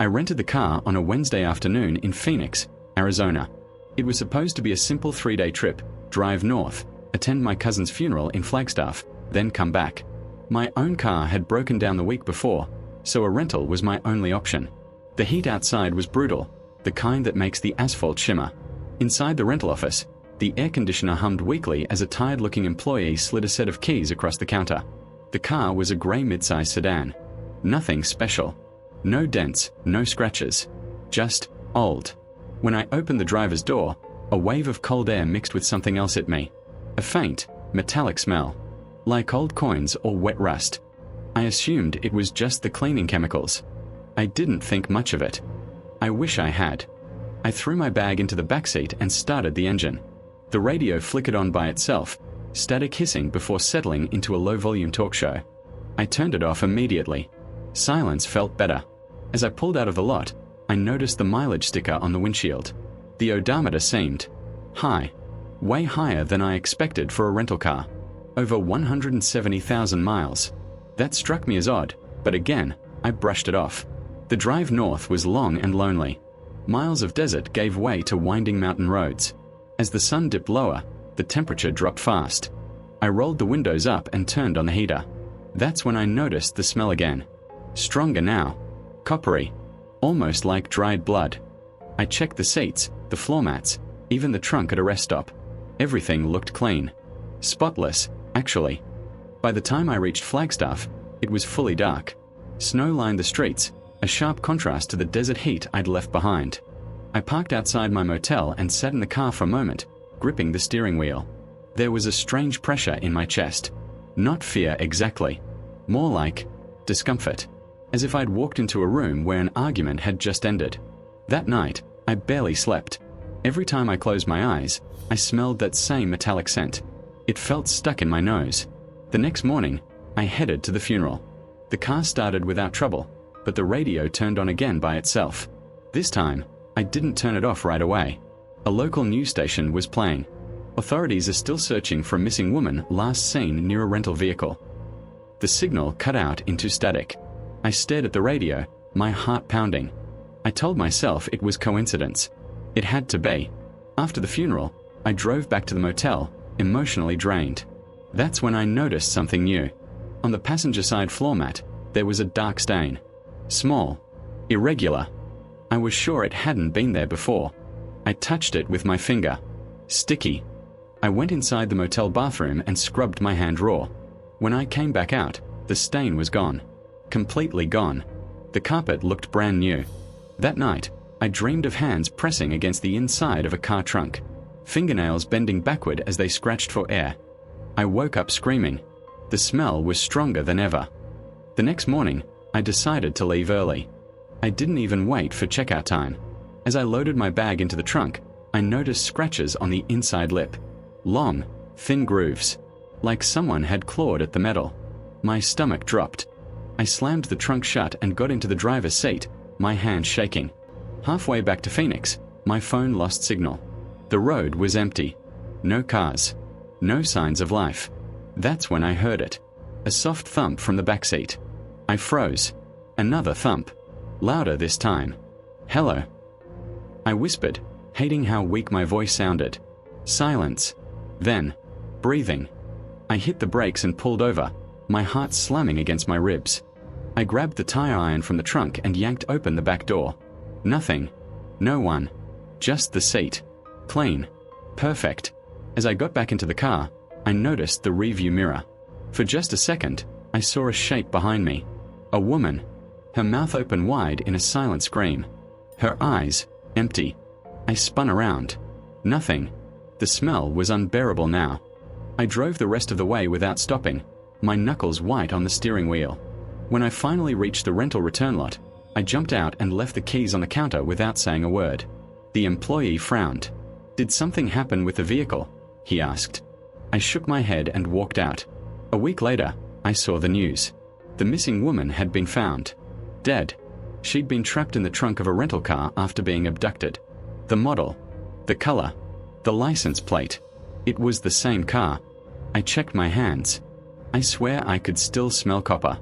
I rented the car on a Wednesday afternoon in Phoenix, Arizona. It was supposed to be a simple 3-day trip, drive north, attend my cousin's funeral in Flagstaff, then come back. My own car had broken down the week before, so a rental was my only option. The heat outside was brutal, the kind that makes the asphalt shimmer. Inside the rental office, the air conditioner hummed weakly as a tired-looking employee slid a set of keys across the counter. The car was a grey midsize sedan. Nothing special. No dents, no scratches. Just old. When I opened the driver's door, a wave of cold air mixed with something else hit me. A faint, metallic smell. Like old coins or wet rust. I assumed it was just the cleaning chemicals. I didn't think much of it. I wish I had. I threw my bag into the backseat and started the engine. The radio flickered on by itself, static hissing before settling into a low-volume talk show. I turned it off immediately. Silence felt better. As I pulled out of the lot, I noticed the mileage sticker on the windshield. The odometer seemed high. Way higher than I expected for a rental car. Over 170,000 miles. That struck me as odd, but again, I brushed it off. The drive north was long and lonely. Miles of desert gave way to winding mountain roads. As the sun dipped lower, the temperature dropped fast. I rolled the windows up and turned on the heater. That's when I noticed the smell again. Stronger now. Coppery. Almost like dried blood. I checked the seats, the floor mats, even the trunk at a rest stop. Everything looked clean. Spotless, actually. By the time I reached Flagstaff, it was fully dark. Snow lined the streets, a sharp contrast to the desert heat I'd left behind. I parked outside my motel and sat in the car for a moment, gripping the steering wheel. There was a strange pressure in my chest. Not fear exactly. More like discomfort. As if I'd walked into a room where an argument had just ended. That night, I barely slept. Every time I closed my eyes, I smelled that same metallic scent. It felt stuck in my nose. The next morning, I headed to the funeral. The car started without trouble, but the radio turned on again by itself. This time, I didn't turn it off right away. A local news station was playing. Authorities are still searching for a missing woman last seen near a rental vehicle. The signal cut out into static. I stared at the radio, my heart pounding. I told myself it was coincidence. It had to be. After the funeral, I drove back to the motel, emotionally drained. That's when I noticed something new. On the passenger side floor mat, there was a dark stain. Small. Irregular. I was sure it hadn't been there before. I touched it with my finger. Sticky. I went inside the motel bathroom and scrubbed my hand raw. When I came back out, the stain was gone. Completely gone. The carpet looked brand new. That night, I dreamed of hands pressing against the inside of a car trunk. Fingernails bending backward as they scratched for air. I woke up screaming. The smell was stronger than ever. The next morning, I decided to leave early. I didn't even wait for checkout time. As I loaded my bag into the trunk, I noticed scratches on the inside lip. Long, thin grooves. Like someone had clawed at the metal. My stomach dropped. I slammed the trunk shut and got into the driver's seat, my hands shaking. Halfway back to Phoenix, my phone lost signal. The road was empty. No cars. No signs of life. That's when I heard it. A soft thump from the backseat. I froze. Another thump. Louder this time. Hello. I whispered, hating how weak my voice sounded. Silence. Then, breathing. I hit the brakes and pulled over, my heart slamming against my ribs. I grabbed the tire iron from the trunk and yanked open the back door. Nothing. No one. Just the seat. Clean. Perfect. As I got back into the car, I noticed the rearview mirror. For just a second, I saw a shape behind me. A woman. Her mouth open wide in a silent scream. Her eyes, empty. I spun around. Nothing. The smell was unbearable now. I drove the rest of the way without stopping, my knuckles white on the steering wheel. When I finally reached the rental return lot, I jumped out and left the keys on the counter without saying a word. The employee frowned. "Did something happen with the vehicle?" he asked. I shook my head and walked out. A week later, I saw the news. The missing woman had been found. Dead. She'd been trapped in the trunk of a rental car after being abducted. The model. The color. The license plate. It was the same car. I checked my hands. I swear I could still smell copper.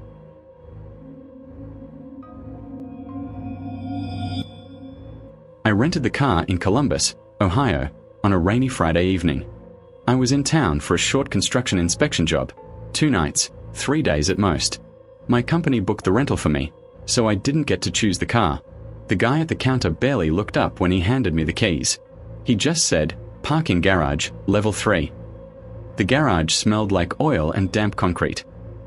I rented the car in Columbus, Ohio, on a rainy Friday evening. I was in town for a short construction inspection job, 2 nights, 3 days at most. My company booked the rental for me, so I didn't get to choose the car. The guy at the counter barely looked up when he handed me the keys. He just said, "Parking garage, level 3. The garage smelled like oil and damp concrete.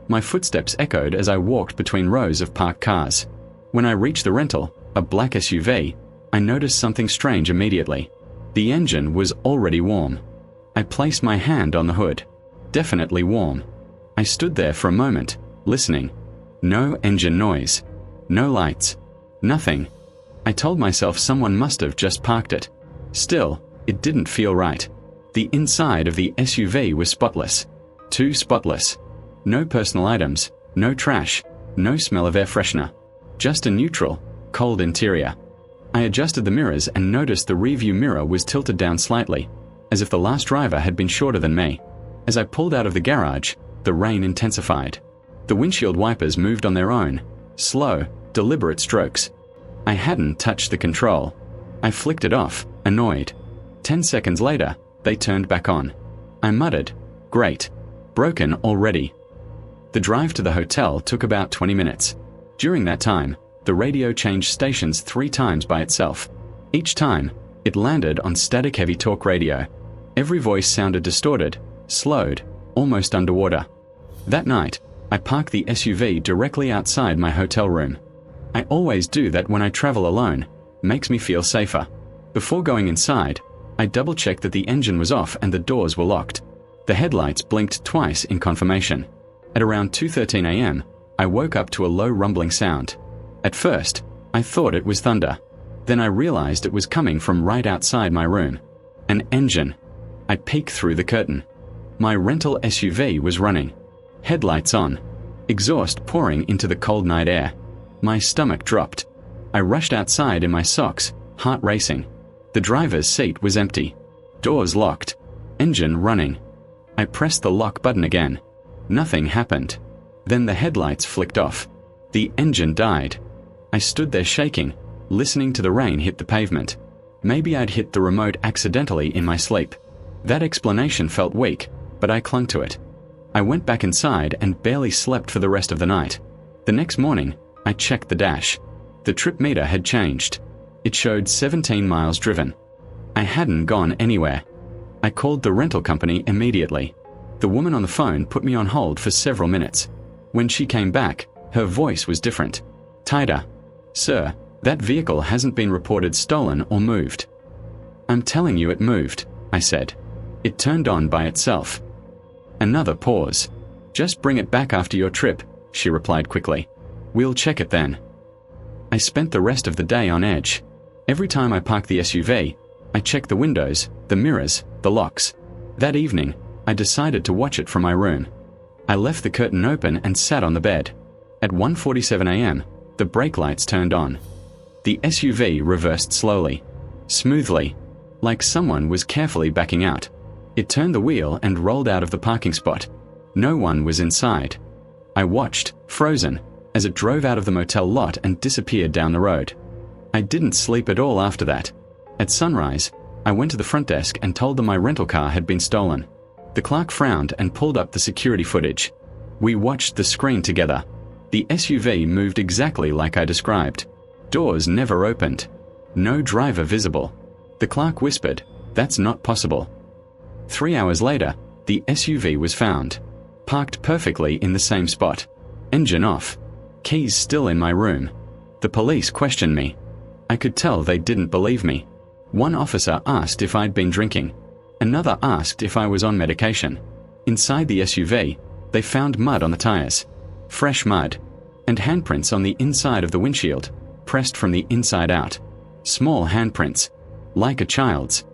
My footsteps echoed as I walked between rows of parked cars. When I reached the rental, a black SUV, I noticed something strange immediately. The engine was already warm. I placed my hand on the hood. Definitely warm. I stood there for a moment, listening. No engine noise. No lights. Nothing. I told myself someone must have just parked it. Still, it didn't feel right. The inside of the SUV was spotless. Too spotless. No personal items, no trash, no smell of air freshener. Just a neutral, cold interior. I adjusted the mirrors and noticed the rearview mirror was tilted down slightly, as if the last driver had been shorter than me. As I pulled out of the garage, the rain intensified. The windshield wipers moved on their own, slow, deliberate strokes. I hadn't touched the control. I flicked it off, annoyed. 10 seconds later, they turned back on. I muttered, "Great. Broken already." The drive to the hotel took about 20 minutes. During that time, the radio changed stations 3 times by itself. Each time, it landed on static heavy talk radio. Every voice sounded distorted, slowed, almost underwater. That night, I parked the SUV directly outside my hotel room. I always do that when I travel alone. Makes me feel safer. Before going inside, I double-checked that the engine was off and the doors were locked. The headlights blinked twice in confirmation. At around 2:13 a.m., I woke up to a low rumbling sound. At first, I thought it was thunder. Then I realized it was coming from right outside my room. An engine. I peeked through the curtain. My rental SUV was running. Headlights on. Exhaust pouring into the cold night air. My stomach dropped. I rushed outside in my socks, heart racing. The driver's seat was empty. Doors locked. Engine running. I pressed the lock button again. Nothing happened. Then the headlights flicked off. The engine died. I stood there shaking, listening to the rain hit the pavement. Maybe I'd hit the remote accidentally in my sleep. That explanation felt weak, but I clung to it. I went back inside and barely slept for the rest of the night. The next morning, I checked the dash. The trip meter had changed. It showed 17 miles driven. I hadn't gone anywhere. I called the rental company immediately. The woman on the phone put me on hold for several minutes. When she came back, her voice was different. Tighter. "Sir, that vehicle hasn't been reported stolen or moved." "I'm telling you it moved," I said. "It turned on by itself." Another pause. "Just bring it back after your trip," she replied quickly. "We'll check it then." I spent the rest of the day on edge. Every time I parked the SUV, I checked the windows, the mirrors, the locks. That evening, I decided to watch it from my room. I left the curtain open and sat on the bed. At 1:47 a.m., the brake lights turned on. The SUV reversed slowly, smoothly, like someone was carefully backing out. It turned the wheel and rolled out of the parking spot. No one was inside. I watched, frozen, as it drove out of the motel lot and disappeared down the road. I didn't sleep at all after that. At sunrise, I went to the front desk and told them my rental car had been stolen. The clerk frowned and pulled up the security footage. We watched the screen together. The SUV moved exactly like I described. Doors never opened. No driver visible. The clerk whispered, "That's not possible." 3 hours later, the SUV was found. Parked perfectly in the same spot. Engine off. Keys still in my room. The police questioned me. I could tell they didn't believe me. One officer asked if I'd been drinking. Another asked if I was on medication. Inside the SUV, they found mud on the tires. Fresh mud. And handprints on the inside of the windshield, pressed from the inside out. Small handprints. Like a child's.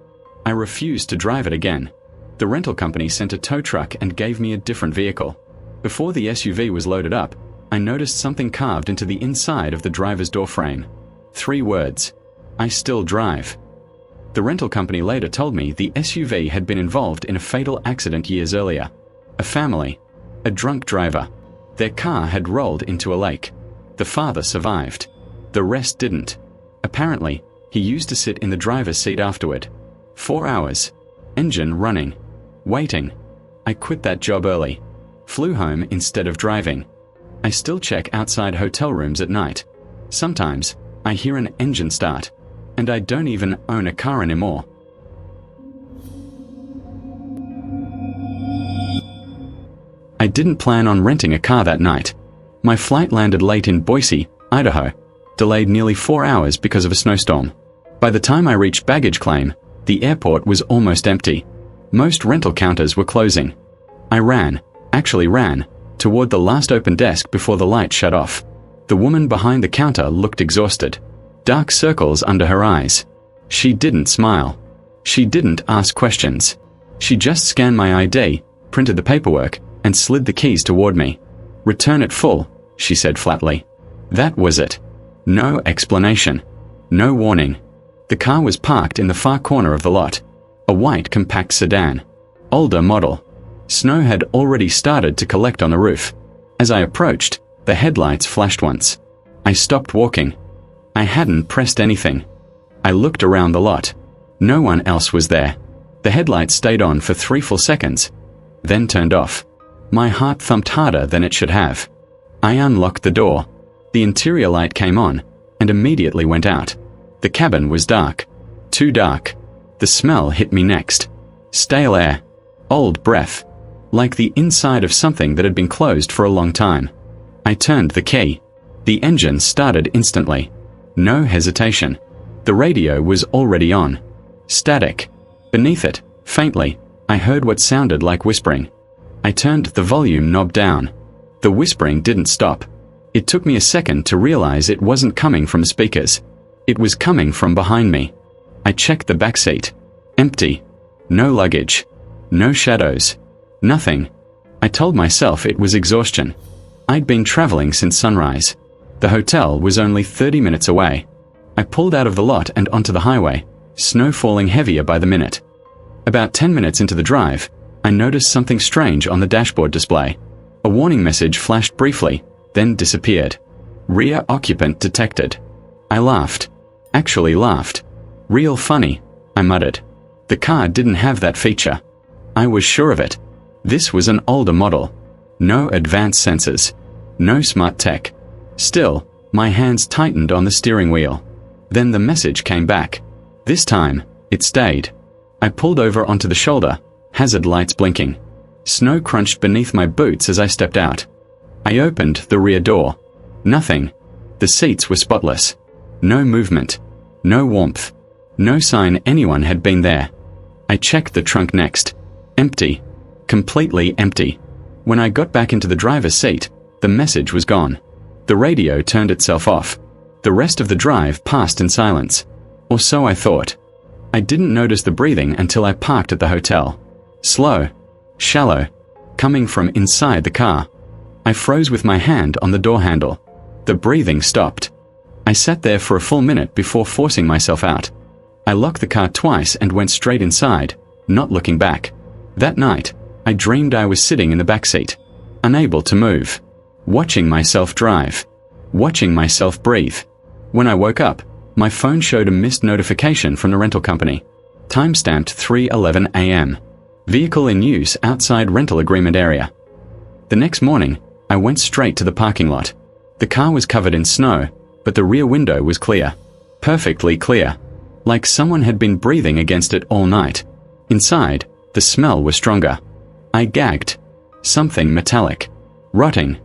I refused to drive it again. The rental company sent a tow truck and gave me a different vehicle. Before the SUV was loaded up, I noticed something carved into the inside of the driver's door frame. 3 words. "I still drive." The rental company later told me the SUV had been involved in a fatal accident years earlier. A family. A drunk driver. Their car had rolled into a lake. The father survived. The rest didn't. Apparently, He used to sit in the driver's seat afterward. 4 hours. Engine running. Waiting. I quit that job early. Flew home instead of driving. I still check outside hotel rooms at night. Sometimes, I hear an engine start. And I don't even own a car anymore. I didn't plan on renting a car that night. My flight landed late in Boise, Idaho, delayed nearly 4 hours because of a snowstorm. By the time I reached baggage claim, the airport was almost empty. Most rental counters were closing. I ran, toward the last open desk before the light shut off. The woman behind the counter looked exhausted. Dark circles under her eyes. She didn't smile. She didn't ask questions. She just scanned my ID, printed the paperwork, and slid the keys toward me. "Return it full," she said flatly. That was it. No explanation. No warning. The car was parked in the far corner of the lot. A white compact sedan. Older model. Snow had already started to collect on the roof. As I approached, the headlights flashed once. I stopped walking. I hadn't pressed anything. I looked around the lot. No one else was there. The headlights stayed on for 3 full seconds, then turned off. My heart thumped harder than it should have. I unlocked the door. The interior light came on, and immediately went out. The cabin was dark. Too dark. The smell hit me next. Stale air. Old breath. Like the inside of something that had been closed for a long time. I turned the key. The engine started instantly. No hesitation. The radio was already on. Static. Beneath it, faintly, I heard what sounded like whispering. I turned the volume knob down. The whispering didn't stop. It took me a second to realize it wasn't coming from speakers. It was coming from behind me. I checked the back seat. Empty. No luggage. No shadows. Nothing. I told myself it was exhaustion. I'd been traveling since sunrise. The hotel was only 30 minutes away. I pulled out of the lot and onto the highway, snow falling heavier by the minute. About 10 minutes into the drive, I noticed something strange on the dashboard display. A warning message flashed briefly, then disappeared. Rear occupant detected. I laughed. Actually laughed. Real funny, I muttered. The car didn't have that feature. I was sure of it. This was an older model. No advanced sensors. No smart tech. Still, my hands tightened on the steering wheel. Then the message came back. This time, it stayed. I pulled over onto the shoulder, hazard lights blinking. Snow crunched beneath my boots as I stepped out. I opened the rear door. Nothing. The seats were spotless. No movement. No warmth. No sign anyone had been there. I checked the trunk next. Empty. Completely empty. When I got back into the driver's seat, the message was gone. The radio turned itself off. The rest of the drive passed in silence. Or so I thought. I didn't notice the breathing until I parked at the hotel. Slow. Shallow. Coming from inside the car. I froze with my hand on the door handle. The breathing stopped. I sat there for a full minute before forcing myself out. I locked the car twice and went straight inside, not looking back. That night, I dreamed I was sitting in the back seat, unable to move, watching myself drive, watching myself breathe. When I woke up, my phone showed a missed notification from the rental company. Timestamped 3:11 a.m. Vehicle in use outside rental agreement area. The next morning, I went straight to the parking lot. The car was covered in snow, but the rear window was clear. Perfectly clear. Like someone had been breathing against it all night. Inside, the smell was stronger. I gagged. Something metallic. Rotting.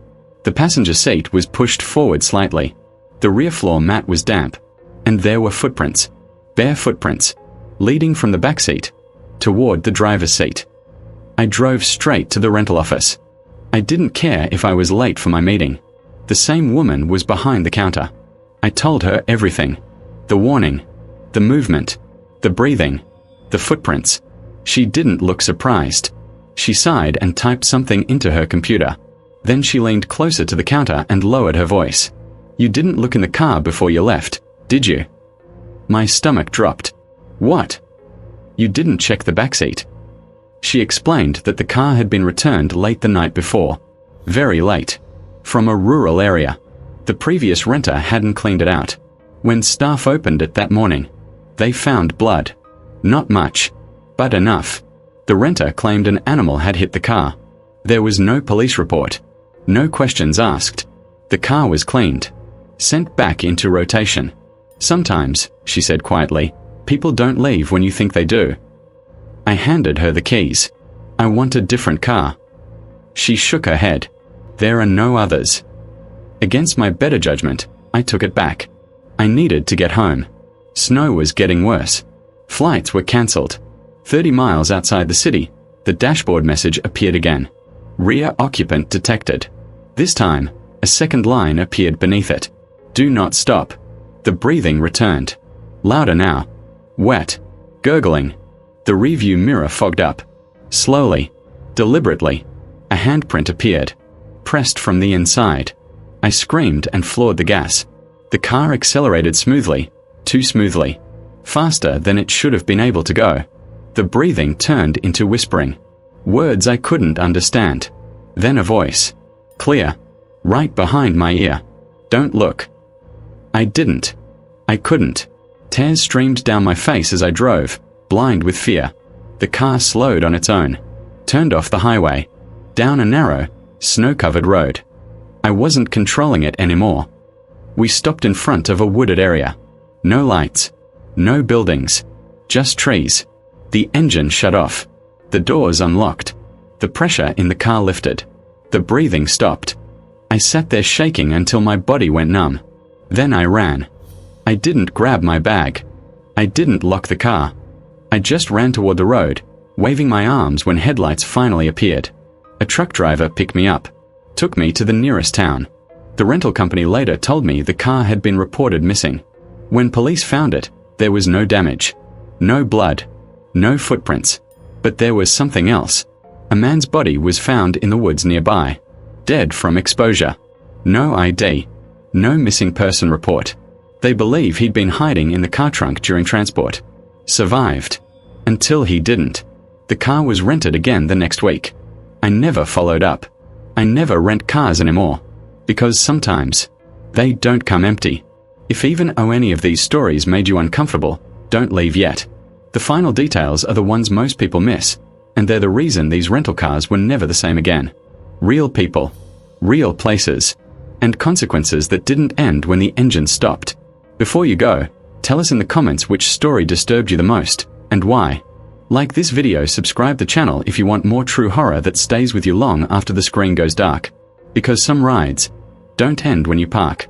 The passenger seat was pushed forward slightly. The rear floor mat was damp. And there were footprints. Bare footprints. Leading from the back seat toward the driver's seat. I drove straight to the rental office. I didn't care if I was late for my meeting. The same woman was behind the counter. I told her everything. The warning. The movement. The breathing. The footprints. She didn't look surprised. She sighed and typed something into her computer. Then she leaned closer to the counter and lowered her voice. "You didn't look in the car before you left, did you?" My stomach dropped. "What?" "You didn't check the backseat." She explained that the car had been returned late the night before. Very late. From a rural area. The previous renter hadn't cleaned it out. When staff opened it that morning, They found blood. Not much, but enough. The renter claimed an animal had hit the car. There was no police report. No questions asked. The car was cleaned. Sent back into rotation. Sometimes, she said quietly, people don't leave when you think they do. I handed her the keys. I want a different car. She shook her head. There are no others. Against my better judgment, I took it back. I needed to get home. Snow was getting worse. Flights were cancelled. 30 miles outside the city, the dashboard message appeared again. Rear occupant detected. This time, a second line appeared beneath it. Do not stop. The breathing returned. Louder now. Wet. Gurgling. The rearview mirror fogged up. Slowly. Deliberately. A handprint appeared. Pressed from the inside. I screamed and floored the gas. The car accelerated smoothly. Too smoothly. Faster than it should have been able to go. The breathing turned into whispering. Words I couldn't understand. Then a voice. Clear. Right behind my ear. Don't look. I didn't. I couldn't. Tears streamed down my face as I drove, blind with fear. The car slowed on its own. Turned off the highway. Down a narrow, snow-covered road. I wasn't controlling it anymore. We stopped in front of a wooded area. No lights. No buildings. Just trees. The engine shut off. The doors unlocked. The pressure in the car lifted. The breathing stopped. I sat there shaking until my body went numb. Then I ran. I didn't grab my bag. I didn't lock the car. I just ran toward the road, waving my arms when headlights finally appeared. A truck driver picked me up, took me to the nearest town. The rental company later told me the car had been reported missing. When police found it, there was no damage. No blood. No footprints. But there was something else. A man's body was found in the woods nearby. Dead from exposure. No ID. No missing person report. They believe he'd been hiding in the car trunk during transport. Survived. Until he didn't. The car was rented again the next week. I never followed up. I never rent cars anymore. Because sometimes, they don't come empty. If even any of these stories made you uncomfortable, don't leave yet. The final details are the ones most people miss, and they're the reason these rental cars were never the same again. Real people. Real places. And consequences that didn't end when the engine stopped. Before you go, tell us in the comments which story disturbed you the most, and why. Like this video, subscribe the channel if you want more true horror that stays with you long after the screen goes dark. Because some rides don't end when you park.